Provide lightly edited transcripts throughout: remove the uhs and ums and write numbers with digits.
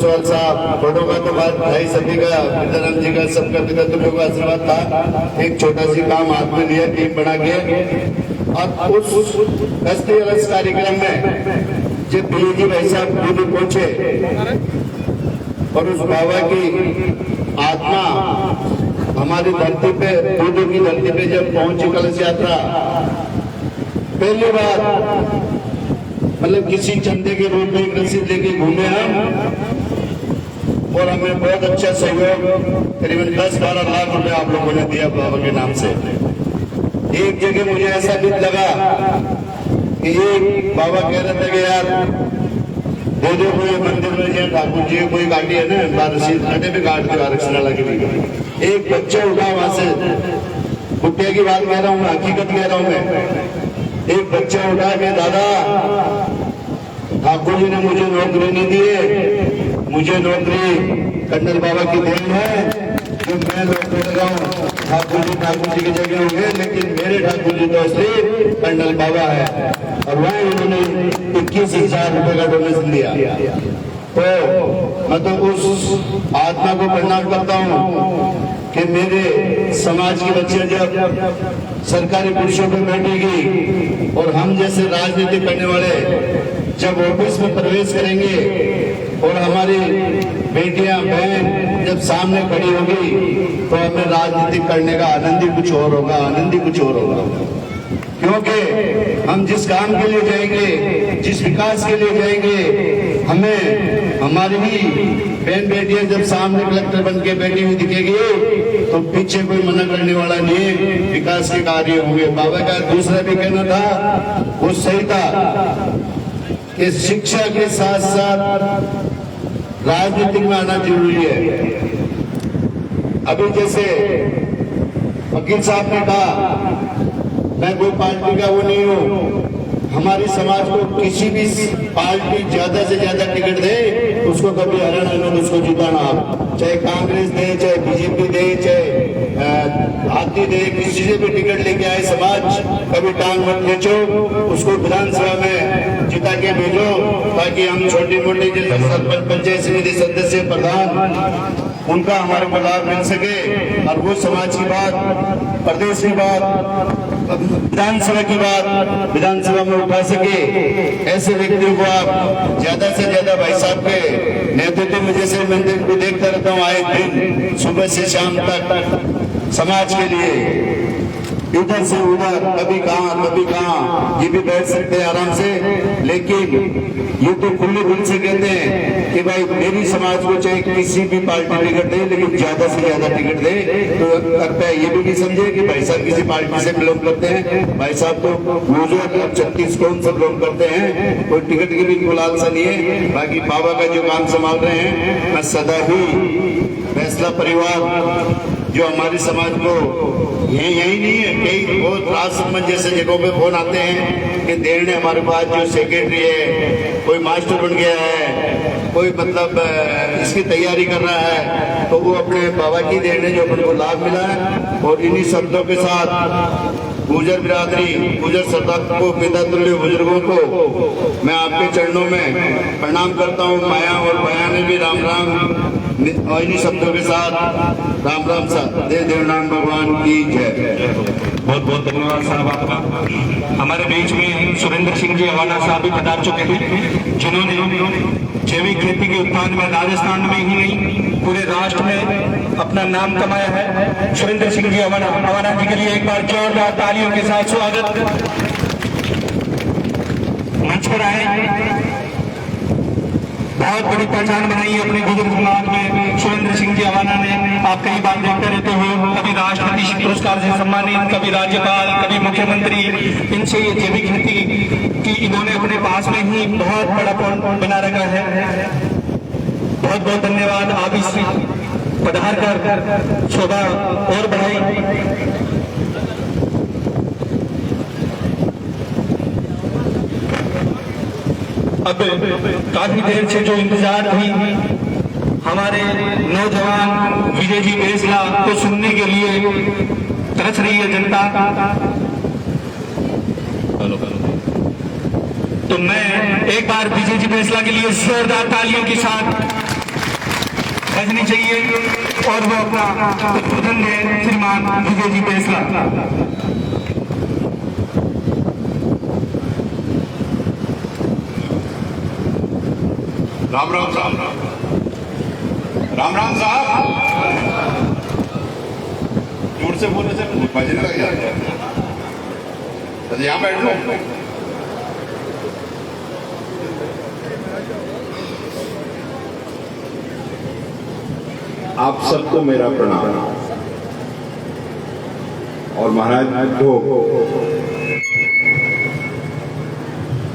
ओसवाल साहब, बड़ों का तो बात ढाई सदी का, पिताराम जी का, सबका पिता तुल्यों का आशीर्वाद था। एक छोटा सी काम हाथ में लिया, टीम बना के, और उस अस्थि कलश कार्यक्रम में जब जी भाई साहब दिल्ली पहुंचे और उस बाबा की आत्मा हमारी धरती पे, दूधू की धरती पे जब पहुंची कलश यात्रा, पहली बार मतलब किसी चंदे के रूप में एक रसीद लेके घूमे हम, और हमें बहुत अच्छा सहयोग, करीबन 10-12 लाख रुपए आप लोगों ने दिया बाबा के नाम से। एक जगह मुझे ऐसा भी लगा कि एक बाबा कह रहे थे कि यार दे दो कोई मंदिर में, जहाँ ठाकुर जी कोई गाड़ी है ना, रसीद अड्डे पे काट के आरक्षण लगे। एक बच्चा उठा वहां से, कुटिया की बात कह रहा हूँ, हकीकत कह रहा हूँ मैं। एक बच्चा उठा के, दादा ठाकुर जी ने मुझे नौकरी नहीं दी, मुझे नौकरी कर्नल बाबा की देन है, जो मैं नौकरी लगाऊं। ठाकुर जी की जगह होंगे, लेकिन मेरे ठाकुर जी तो असली कर्नल बाबा है। और वह उन्होंने 21,000 रुपए का डोनेशन दिया। तो मैं तो उस आत्मा को प्रणाम करता हूँ कि मेरे समाज की बच्चियां जब सरकारी कुर्सियों पर बैठेगी और हम जैसे राजनीति करने वाले जब ऑफिस में प्रवेश करेंगे और हमारी बेटियां बहन जब सामने खड़ी होगी, तो हमें राजनीति करने का आनंद ही कुछ और होगा, आनंद ही कुछ और होगा। क्योंकि हम जिस काम के लिए जाएंगे, जिस विकास के लिए जाएंगे, हमें हमारी ही बहन बेटियां जब सामने कलेक्टर बन के बैठी हुई दिखेगी, तो पीछे कोई मना करने वाला नहीं है, विकास के कार्य होंगे। बाबा का दूसरा भी कहना था, वो सही था कि शिक्षा के साथ साथ राजनीति में आना जरूरी है। अभी जैसे वकील साहब ने कहा, मैं कोई पार्टी का वो नहीं हूँ, हमारी समाज को किसी भी पार्टी ज्यादा से ज्यादा टिकट दे, उसको कभी हराना नहीं, उसको जिताना। आप चाहे कांग्रेस दे, चाहे बीजेपी दे, चाहे हाथी दे, किसी से भी टिकट लेके आए समाज, कभी टांग मत खींचो, उसको विधानसभा में जिता के भेजो, ताकि हम छोटी मोटी जैसे सरपंच, पंचायत समिति सदस्य, प्रधान, उनका हमारे को लाभ मिल सके। और वो समाज की बात, प्रदेश की बात, विधानसभा की बात विधानसभा में उठा सके, ऐसे व्यक्तियों को आप ज्यादा से ज्यादा भाई साहब के नेतृत्व में, जैसे मैं इनको देखता रहता हूँ आए दिन सुबह से शाम तक समाज के लिए, इधर से उधर, कभी कहाँ ये भी बैठ सकते हैं आराम से, लेकिन ये तो खुले दिल से कहते हैं कि भाई मेरी समाज को चाहे किसी भी पार्टी टिकट दे, लेकिन ज्यादा से ज्यादा टिकट दे। तो लगता है ये भी नहीं समझे कि भाई साहब किसी पार्टी से बिलोंग करते हैं। भाई साहब तो यूजर 36 कौन सब बिलोंग करते हैं, कोई टिकट की भी इनको लालसा नहीं है। बाकी बाबा का जो काम संभाल रहे हैं, मैं सदा ही फैसला परिवार जो हमारे समाज को यही नहीं है, कई बहुत राजसमंद जैसे जगहों पे फोन आते हैं कि देर ने हमारे पास जो सेक्रेटरी है, कोई मास्टर बन गया है, कोई मतलब इसकी तैयारी कर रहा है, तो वो अपने बाबा की देर ने जो अपन को लाभ मिला है। और इन्हीं शब्दों के साथ गुर्जर बिरादरी, गुर्जर सरदार को, पिता तुल्य बुजुर्गों को मैं आपके चरणों में प्रणाम करता हूँ। माया और माया ने भी राम राम, और इन्हीं शब्दों के साथ राम राम साहब, देव देवनारायण भगवान की जय। बहुत बहुत धन्यवाद साहब आपका। हमारे बीच में सुरेंद्र सिंह जी अवाना साहब भी पधार चुके हैं, जिन्होंने जैविक खेती के उत्पाद में राजस्थान में ही नहीं पूरे राष्ट्र में अपना नाम कमाया है। सुरेंद्र सिंह जी अवाना जी के लिए एक बार जोरदार तालियों के साथ स्वागत। मंच पर आए, बहुत बड़ी पहचान बनाई है अपने गुजर समाज में सुरेंद्र सिंह जी अवाना ने। आप कई बार देखते रहते हो, कभी राष्ट्रपति पुरस्कार से सम्मानित, कभी राज्यपाल, कभी मुख्यमंत्री। इनसे ये जैविक खेती की इन्होंने अपने पास में ही बहुत बड़ा पॉइंट बना रखा है। बहुत बहुत धन्यवाद। आप इस पधार कर शोभा और बढ़ाई। अब काफी देर से जो इंतजार थी, हमारे नौजवान विजय जी बेसला को सुनने के लिए तरस रही है जनता। तो मैं एक बार विजय जी बेसला के लिए जोरदार तालियों के साथ बजनी चाहिए और वो अपना उद्बोधन दें श्रीमान विजय जी बेसला। राम राम साहब, राम राम साहब, जोर से बोलने से बजने लग जाता है। अच्छा यहाँ बैठ लो। आप सबको मेरा प्रणाम। और महाराज को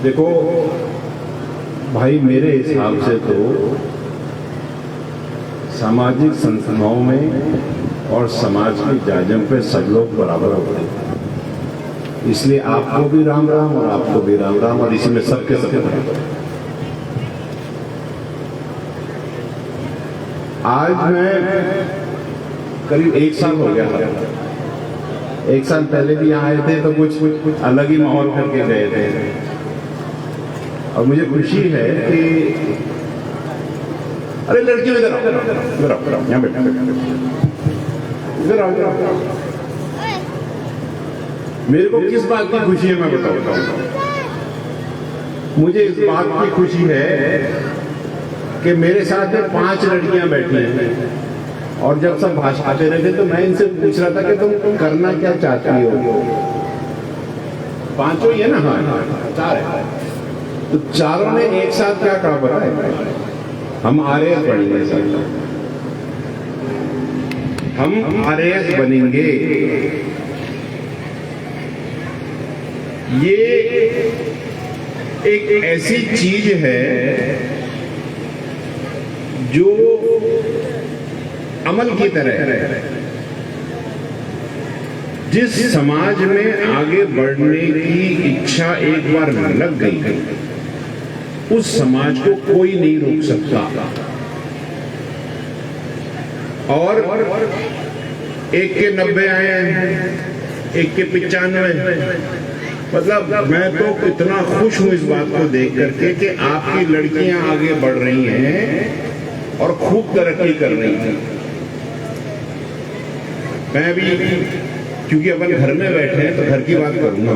देखो भाई, मेरे हिसाब से तो सामाजिक संस्थाओं में और समाज की जाजम पे सब लोग बराबर होते हैं। इसलिए आपको भी राम राम और आपको भी राम राम, और इसमें सबके सबके बराबर। आज मैं करीब 1 साल हो गया था। 1 साल पहले भी यहाँ आए थे तो कुछ अलग ही माहौल करके गए थे। और मुझे खुशी है कि अरे लड़कियों इधर आओ, इधर आओ, यहाँ बैठो, इधर आओ। मेरे को किस बात की खुशी है मैं बताता हूँ। मुझे इस बात की खुशी है कि मेरे साथ 5 लड़कियां बैठी हैं और जब सब भाषण दे रहे थे तो मैं इनसे पूछ रहा था कि तुम करना क्या चाहती हो। 5 ही है ना? हाँ 4 है। तो चारों ने एक साथ क्या कहा पता है? हम आरएएस बनेंगे सर, हम आरएएस बनेंगे। ये एक ऐसी चीज है जो अमल की तरह है। जिस समाज में आगे बढ़ने की इच्छा एक बार लग गई, उस समाज को कोई नहीं रोक सकता। और एक के 90 आए हैं, एक के 95। मतलब मैं तो कितना खुश हूं इस बात को देख करके कि आपकी लड़कियां आगे बढ़ रही हैं और खूब तरक्की कर रही हैं। मैं भी क्योंकि अपन घर में बैठे हैं तो घर की बात करूंगा।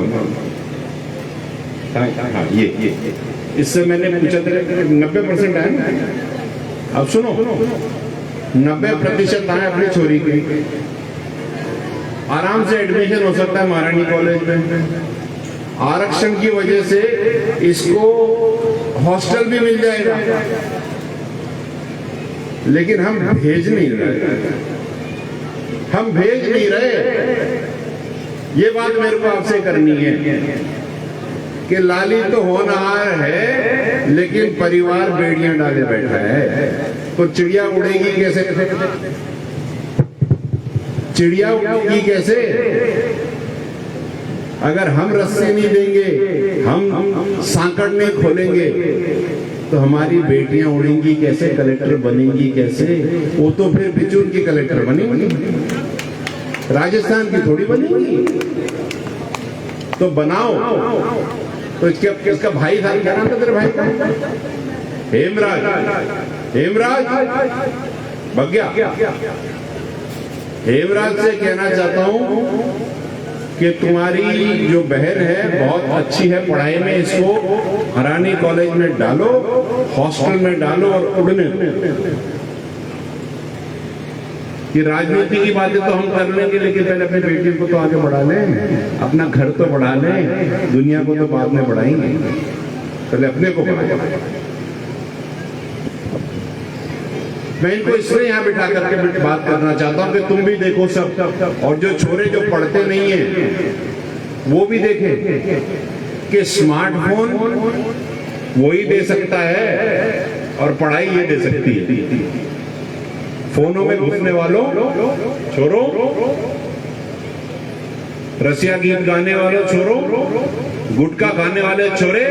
हाँ ये इससे मैंने पूछा था 90% आए ना। अब सुनो, 90% आए अपनी छोरी के। आराम से एडमिशन हो सकता है महारानी कॉलेज में। आरक्षण की वजह से इसको हॉस्टल भी मिल जाएगा। लेकिन हम भेज नहीं रहे, हम भेज नहीं रहे। ये बात मेरे को आपसे करनी है कि लाली तो होनहार है लेकिन परिवार बेड़ियां डाले बैठा है। तो चिड़िया उड़ेगी कैसे? चिड़िया उड़ेगी कैसे अगर हम रस्सी नहीं देंगे, हम सांकड़ नहीं खोलेंगे? तो हमारी बेटियां उड़ेंगी कैसे, कलेक्टर बनेंगी कैसे? वो तो फिर बिचून की कलेक्टर बनेंगी, राजस्थान की थोड़ी बनेंगी। तो बनाओ। तो इसका भाई था, क्या नाम था तेरे भाई का? हेमराज। हेमराज भग्या। हेमराज से कहना चाहता हूं कि तुम्हारी जो बहन है बहुत अच्छी है पढ़ाई में, इसको हरानी कॉलेज में डालो, हॉस्टल में डालो और उड़ने दो। कि राजनीति की बातें तो हम कर लेंगे, लेकिन पहले अपनी बेटी को तो आगे बढ़ा लें, अपना घर तो बढ़ा लें, दुनिया को तो बाद में बढ़ाएंगे, पहले अपने को बढ़ाएंगे। मैं इनको इसलिए यहाँ बिठा करके बात करना चाहता हूँ कि तुम भी देखो सब, और जो छोरे जो पढ़ते नहीं है वो भी देखें कि स्मार्टफोन वही दे सकता है और पढ़ाई ये दे सकती है। फोनों में घुसने वालों छोरो, रसिया गीत गाने वालों छोरो, गुटखा खाने वाले छोरे,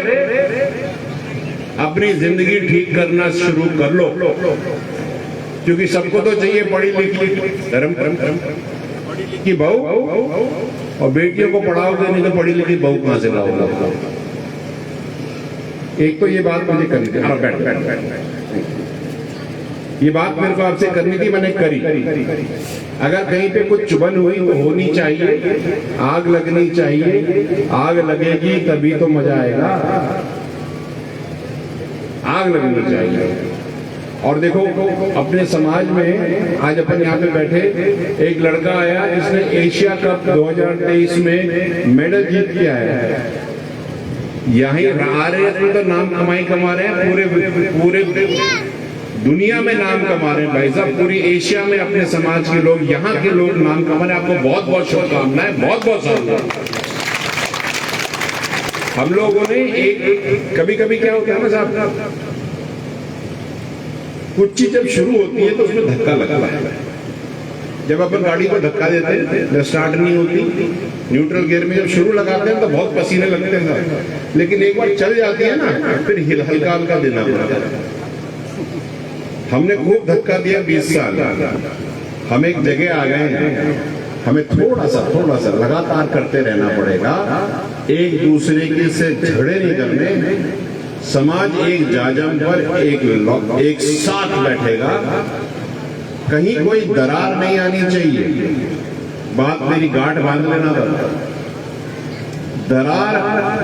अपनी जिंदगी ठीक करना शुरू कर लो। क्योंकि सबको तो चाहिए पढ़ी लिखी धर्म की बहू, और बेटियों को पढ़ाओगे नहीं तो पढ़ी लिखी बहू कहां से लाओगे? एक तो ये बात मुझे करनी है। बैठ। ये बात मेरे को आपसे करनी थी, मैंने करी। अगर कहीं पे कुछ चुभन हुई तो होनी चाहिए, आग लगनी चाहिए, आग लगेगी तभी तो मजा आएगा, आग लगनी चाहिए। और देखो अपने समाज में आज अपन यहाँ पे बैठे, एक लड़का आया जिसने एशिया कप 2023 में मेडल जीत के आया है। यहीं आ रहे हैं तो नाम कमा रहे हैं, पूरे दुनिया में नाम कमा रहे हैं भाई साहब, पूरी एशिया में अपने समाज के लोग, यहाँ के लोग नाम कमा रहे हैं। आपको बहुत बहुत शुभकामनाएं, बहुत बहुत शुभकामनाएं। हम लोगों ने एक कभी कभी क्या होता है ना साहब, कुछ चीज जब शुरू होती है तो उसमें धक्का लगता है। जब अपन गाड़ी को धक्का देते हैं, जब स्टार्ट नहीं होती, न्यूट्रल गियर में जब शुरू लगाते हैं तो बहुत पसीने लगते हैं, लेकिन एक बार चल जाती है ना फिर हल्का हल्का देना पड़ता है। हमने खूब धक्का दिया 20 साल, हम एक जगह आ गए हैं, हमें थोड़ा सा लगातार करते रहना पड़ेगा। एक दूसरे के से झगड़े नहीं करने, समाज एक जाजम पर एक साथ बैठेगा, कहीं कोई दरार नहीं आनी चाहिए। बात मेरी गांठ बांध लेना था, दरार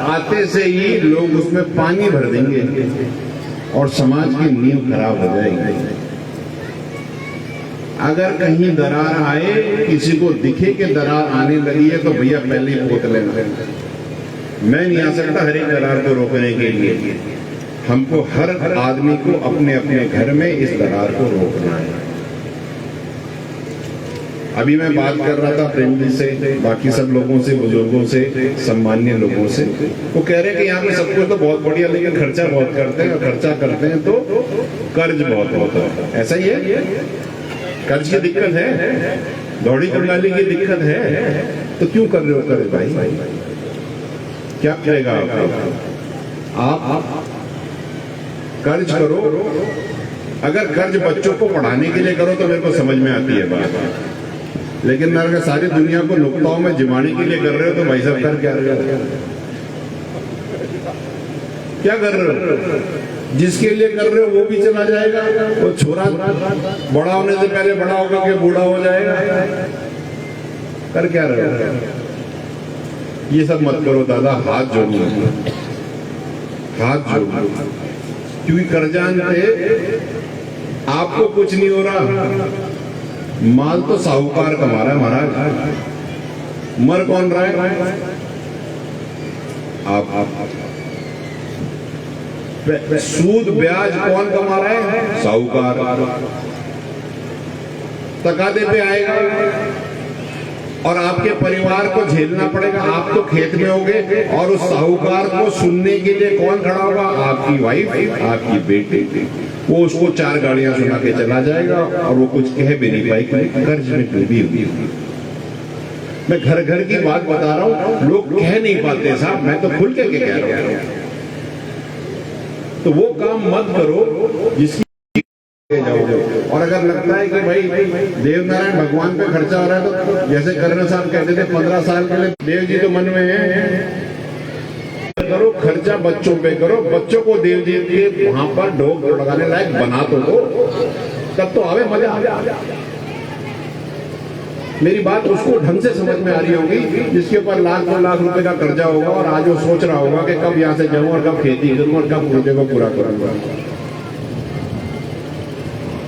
आते से ही लोग उसमें पानी भर देंगे और समाज की नींव खराब हो जाएगी। अगर कहीं दरार आए, किसी को दिखे कि दरार आने लगी है तो भैया पहले ही पोत लेना। मैं नहीं आ सकता हर एक दरार को रोकने के लिए, हमको हर आदमी को अपने अपने घर में इस दरार को रोकना है। अभी मैं बात कर रहा था प्रेम जी से, बाकी सब लोगों से, बुजुर्गों से, सम्मान्य लोगों से, वो कह रहे हैं कि यहाँ पे सब कुछ तो बहुत बढ़िया लेकिन खर्चा बहुत करते हैं, और खर्चा करते हैं तो कर्ज बहुत होता है। ऐसा ही है, कर्ज की दिक्कत है, दौड़ी कंगाली की दिक्कत है, तो क्यों कर रहे हो कर्ज भाई? क्या करेगा आप कर्ज करो। अगर कर्ज बच्चों को पढ़ाने के लिए करो तो मेरे को समझ में आती है बात, लेकिन अगर सारी दुनिया को नुक्ताओं में जिमाने के लिए कर रहे हो तो भाई साहब कर क्या रहे हो? क्या कर रहे हो? जिसके लिए कर रहे हो वो भी चला जाएगा, वो छोरा बड़ा होने से पहले बड़ा होगा कि बूढ़ा हो जाएगा। कर क्या रहे हो? ये सब मत करो दादा, हाथ जोड़ो, हाथ जोड़ो, क्योंकि कर्जान पे आपको कुछ नहीं हो रहा, माल तो साहूकार कमा रहा है महाराज। मर कौन रहा है? आप। सूद ब्याज कौन कमा रहा है? साहूकार। तकादे पे आएगा और आपके परिवार को झेलना पड़ेगा। आप तो खेत में होगे और उस साहूकार को सुनने के लिए कौन खड़ा होगा? आपकी वाइफ, आपकी बेटी। वो उसको 4 गाड़ियां सुना के चला जाएगा और वो कुछ कह भी नहीं पाएगी, कर्ज में डूबी हुई। मैं घर घर की बात बता रहा हूं, लोग कह नहीं पाते साहब, मैं तो खुल के कह रहा हूं। तो वो काम मत करो जिसकी जाओगे। और अगर लगता है कि भाई देवनारायण भगवान पे खर्चा हो रहा है, तो जैसे कर्नल साहब कहते थे 15 साल के लिए देव जी तो मन में है, करो खर्चा बच्चों पे करो, बच्चों को देव जी के वहां पर ढोक लगाने लायक बना तो दो, तब तो आवे मजा आ। मेरी बात उसको ढंग से समझ में आ रही होगी जिसके ऊपर लाख 2 लाख रुपए का कर्जा होगा और आज वो सोच रहा होगा कि कब यहां से जाऊं और कब खेती करूं और कब मुद्दे को पूरा करूंगा।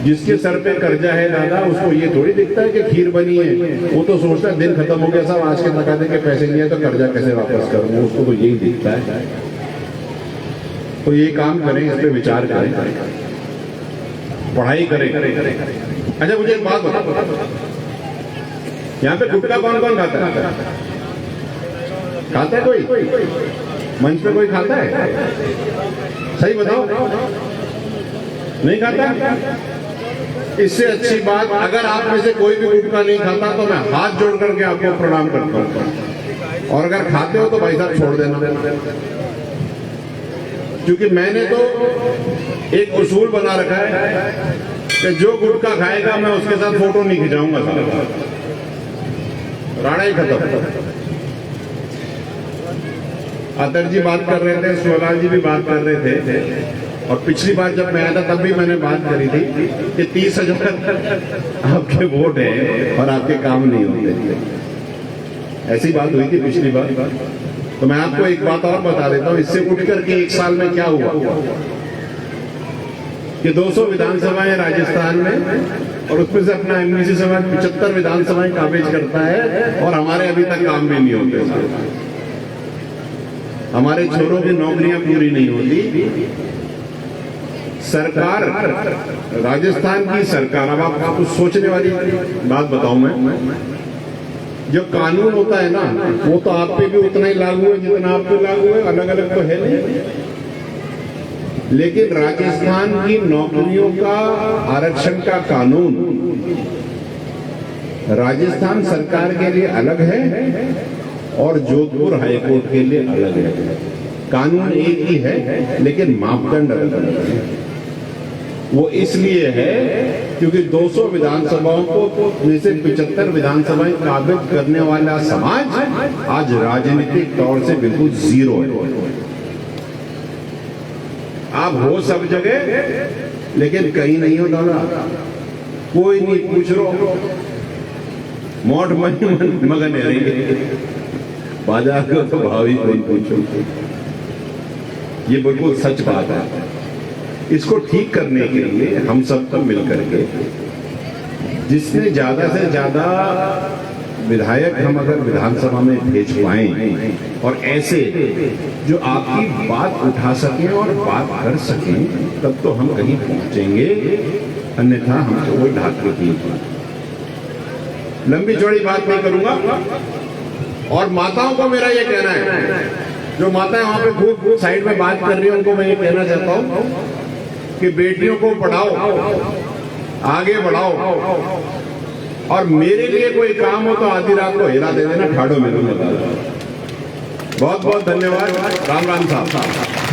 जिसके सर पे कर्जा है दादा, उसको ये थोड़ी दिखता है कि खीर बनी है, वो तो सोचता है दिन खत्म हो गया साहब, आज के तकादे के पैसे नहीं है तो कर्जा कैसे वापस करूंगा, उसको तो यही दिखता है। तो ये काम करें, इस पे विचार करें, पढ़ाई करें। अच्छा मुझे एक बात बताओ, यहाँ पे गुटखा कौन कौन खाता है? खाता है कोई? मंच पे कोई खाता है? सही बताओ, नहीं खाता? इससे अच्छी बात, अगर आप में से कोई भी गुटखा नहीं खाता तो मैं हाथ जोड़ करके आपको प्रणाम करता हूं, और अगर खाते हो तो भाई साहब छोड़ देना। क्योंकि मैंने तो एक उसूल बना रखा है कि जो गुटखा खाएगा मैं उसके साथ फोटो नहीं खिंचाऊंगा साहब, राणा ही खत्म। अतर जी बात कर रहे थे, सोलाल जी भी बात कर रहे थे और पिछली बार जब मैं आया था तब भी मैंने बात करी थी कि 30,000 आपके वोट है और आपके काम नहीं होते। ऐसी बात हुई थी पिछली बार। तो मैं आपको एक बात और बता देता हूं, इससे उठ करके एक साल में क्या हुआ कि 200 विधानसभाएं राजस्थान में और उसमें से अपना एमबीसी समाज 75 विधानसभाएं काबिज करता है और हमारे अभी तक काम भी नहीं होते। हमारे छोरों की नौकरियां पूरी नहीं होती। सरकार, राजस्थान की सरकार, अब आपको सोचने वाली बात बताऊं मैं, जो कानून होता है ना वो तो आप पे भी उतना ही लागू है जितना आप पे लागू है, अलग अलग तो है नहीं। लेकिन राजस्थान की नौकरियों का आरक्षण का कानून राजस्थान सरकार के लिए अलग है और जोधपुर हाईकोर्ट के लिए अलग है। कानून एक ही है लेकिन मापदंड अलग अलग है। वो इसलिए है क्योंकि 200 विधानसभाओं को में से 75 विधानसभाएं काबिज करने वाला समाज आज राजनीतिक तौर से बिल्कुल जीरो है। आप हो सब जगह लेकिन कहीं नहीं हो दादा, कोई नहीं पूछ रो, मोट मगन रहेंगे, बाजार का तो भाव ही कोई पूछो। ये बिल्कुल सच बात है। इसको ठीक करने के लिए हम सबको मिलकर के जिसने ज्यादा से ज्यादा विधायक हम अगर विधानसभा में भेज पाए और ऐसे जो आपकी बात उठा सकें और बात कर सकें तब तो हम कहीं पहुंचेंगे, अन्यथा हम तो वही ढाके की। लंबी चौड़ी बात नहीं करूंगा। और माताओं को मेरा ये कहना है, जो माताएं वहां पे खूब साइड में बात कर रही है उनको मैं ये कहना चाहता हूं कि बेटियों को पढ़ाओ, आगे बढ़ाओ, और मेरे लिए कोई काम हो तो आधी रात को हेरा दे देना, ठाड़ो में दूंगा। बहुत बहुत धन्यवाद। राम राम साहब।